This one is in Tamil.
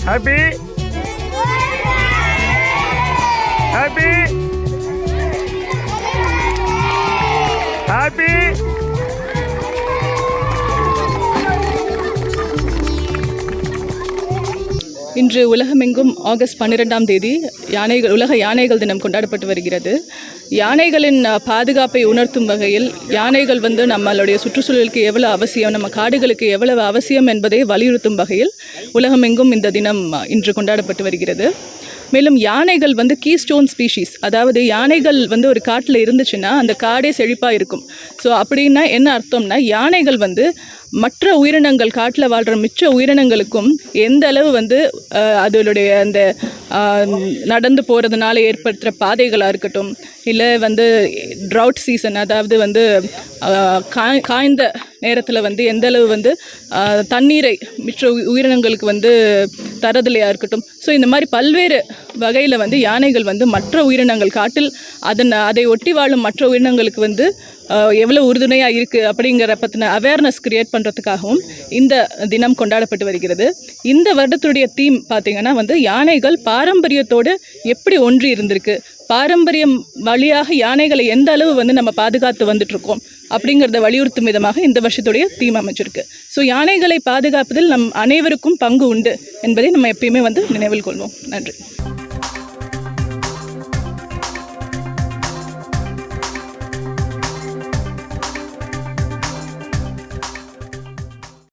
Happy happy happy. இன்று உலகமெங்கும் ஆகஸ்ட் 12ஆம் தேதி உலக யானைகள் தினம் கொண்டாடப்பட்டு வருகிறது. யானைகளின் பாதுகாப்பை உணர்த்தும் வகையில் யானைகள் நம்மளுடைய சுற்றுச்சூழலுக்கு எவ்வளவு அவசியம், நம்ம காடுகளுக்கு எவ்வளவு அவசியம் என்பதை வலியுறுத்தும் வகையில் உலகமெங்கும் இந்த தினம் இன்று கொண்டாடப்பட்டு வருகிறது. மேலும் யானைகள் கீஸ்டோன் ஸ்பீஷீஸ், அதாவது யானைகள் ஒரு காட்டில் இருந்துச்சுன்னா அந்த காடே செழிப்பாக இருக்கும். ஸோ அப்படின்னா என்ன அர்த்தம்னா, யானைகள் மற்ற உயிரினங்கள், காட்டில் வாழ்கிற மிச்ச உயிரினங்களுக்கும் எந்த அளவு அதனுடைய அந்த நடந்து போகிறதுனால ஏற்படுத்துகிற பாதைகளாக இருக்கட்டும், இல்லை ட்ரவுட் சீசன், அதாவது காய்ந்த நேரத்தில் எந்த அளவு தண்ணீரை மிச்ச உயிரினங்களுக்கு தரதுலையாக இருக்கட்டும். ஸோ இந்த மாதிரி பல்வேறு வகையில் யானைகள் மற்ற உயிரினங்கள், காட்டில் அதை ஒட்டி வாழும் மற்ற உயிரினங்களுக்கு எவ்வளோ உறுதுணையாக இருக்குது அப்படிங்கிற பற்றின அவேர்னஸ் கிரியேட் பண்ணுறதுக்காகவும் இந்த தினம் கொண்டாடப்பட்டு வருகிறது. இந்த வருடத்துடைய தீம் பார்த்திங்கன்னா யானைகள் பாரம்பரியத்தோடு எப்படி ஒன்றி இருந்திருக்கு, பாரம்பரியம் வழியாக யானைகளை எந்த அளவு நம்ம பாதுகாத்து வந்துட்ருக்கோம் அப்படிங்கிறத வலியுறுத்தும் விதமாக இந்த வருஷத்துடைய தீம் அமைச்சிருக்கு. ஸோ யானைகளை பாதுகாப்பதில் நம் அனைவருக்கும் பங்கு உண்டு என்பதை நம்ம எப்பயுமே நினைவில் கொள்வோம். நன்றி.